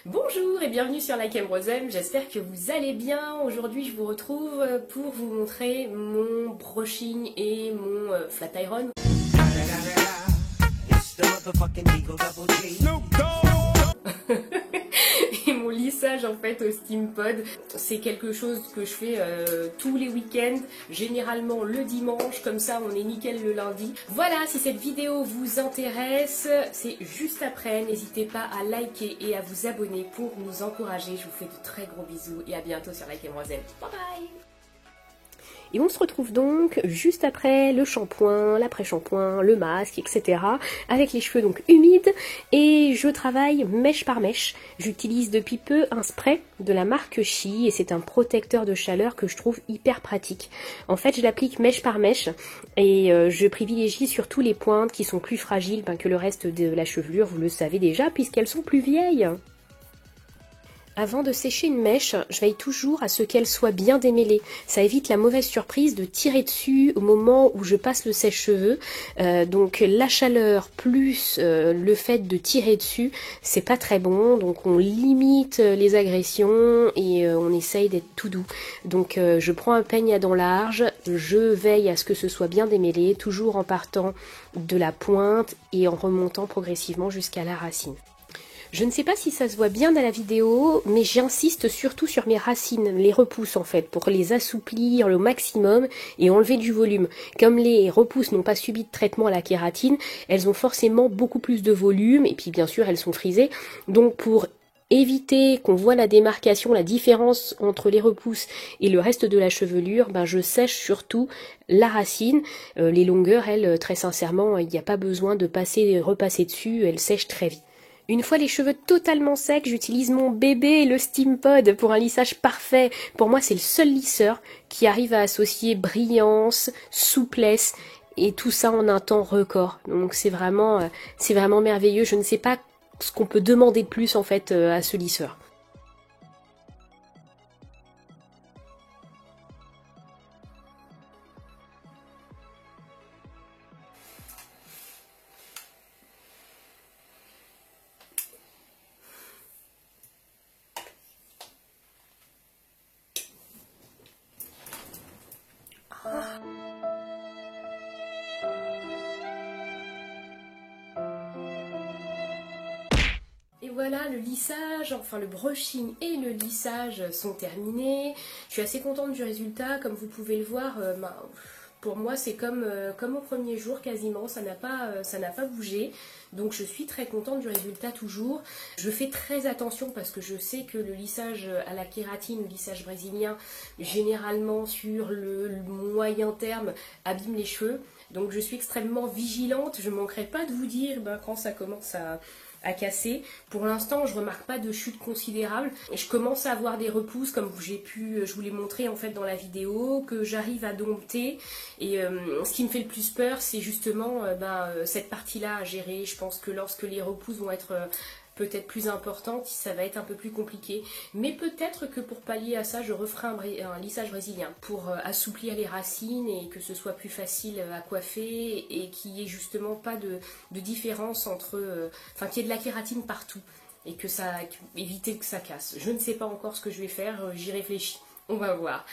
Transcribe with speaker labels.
Speaker 1: Bonjour et bienvenue sur Like Ambrosem, j'espère que vous allez bien. Aujourd'hui je vous retrouve pour vous montrer mon brushing et mon flat iron. Et mon lissage en fait au steam pod. C'est quelque chose que je fais tous les week-ends, généralement le dimanche, comme ça on est nickel le lundi. Voilà, si cette vidéo vous intéresse, c'est juste après. N'hésitez pas à liker et à vous abonner pour nous encourager. Je vous fais de très gros bisous et à bientôt sur Like Ambrosem. Bye bye. Et on se retrouve donc juste après le shampoing, l'après-shampoing, le masque, etc. avec les cheveux donc humides et je travaille mèche par mèche. J'utilise depuis peu un spray de la marque Chi et c'est un protecteur de chaleur que je trouve hyper pratique. En fait, je l'applique mèche par mèche et je privilégie surtout les pointes qui sont plus fragiles que le reste de la chevelure, vous le savez déjà puisqu'elles sont plus vieilles. Avant de sécher une mèche, je veille toujours à ce qu'elle soit bien démêlée. Ça évite la mauvaise surprise de tirer dessus au moment où je passe le sèche-cheveux. Donc la chaleur plus le fait de tirer dessus, c'est pas très bon. Donc on limite les agressions et on essaye d'être tout doux. Donc je prends un peigne à dents larges, je veille à ce que ce soit bien démêlé, toujours en partant de la pointe et en remontant progressivement jusqu'à la racine. Je ne sais pas si ça se voit bien dans la vidéo, mais j'insiste surtout sur mes racines, les repousses en fait, pour les assouplir au maximum et enlever du volume. Comme les repousses n'ont pas subi de traitement à la kératine, elles ont forcément beaucoup plus de volume, et puis bien sûr elles sont frisées. Donc pour éviter qu'on voit la démarcation, la différence entre les repousses et le reste de la chevelure, je sèche surtout la racine. Les longueurs, elles, très sincèrement, il n'y a pas besoin de repasser dessus, elles sèchent très vite. Une fois les cheveux totalement secs, j'utilise mon bébé, le Steam Pod, pour un lissage parfait. Pour moi, c'est le seul lisseur qui arrive à associer brillance, souplesse et tout ça en un temps record. Donc c'est vraiment merveilleux. Je ne sais pas ce qu'on peut demander de plus en fait à ce lisseur. Et voilà, le lissage, enfin le brushing et le lissage sont terminés. Je suis assez contente du résultat, comme vous pouvez le voir. Pour moi, c'est comme au premier jour quasiment, ça n'a pas bougé. Donc je suis très contente du résultat toujours. Je fais très attention parce que je sais que le lissage à la kératine, le lissage brésilien, généralement sur le moyen terme, abîme les cheveux. Donc je suis extrêmement vigilante. Je ne manquerai pas de vous dire quand ça commence à casser. Pour l'instant, je remarque pas de chute considérable. Je commence à avoir des repousses, comme je vous l'ai montré en fait dans la vidéo, que j'arrive à dompter. Et ce qui me fait le plus peur, c'est justement cette partie-là à gérer. Je pense que lorsque les repousses vont être peut-être plus importante, ça va être un peu plus compliqué. Mais peut-être que pour pallier à ça, je referai un lissage brésilien pour assouplir les racines et que ce soit plus facile à coiffer et qu'il n'y ait justement pas de différence entre... Enfin, qu'il y ait de la kératine partout et éviter que ça casse. Je ne sais pas encore ce que je vais faire, j'y réfléchis. On va voir.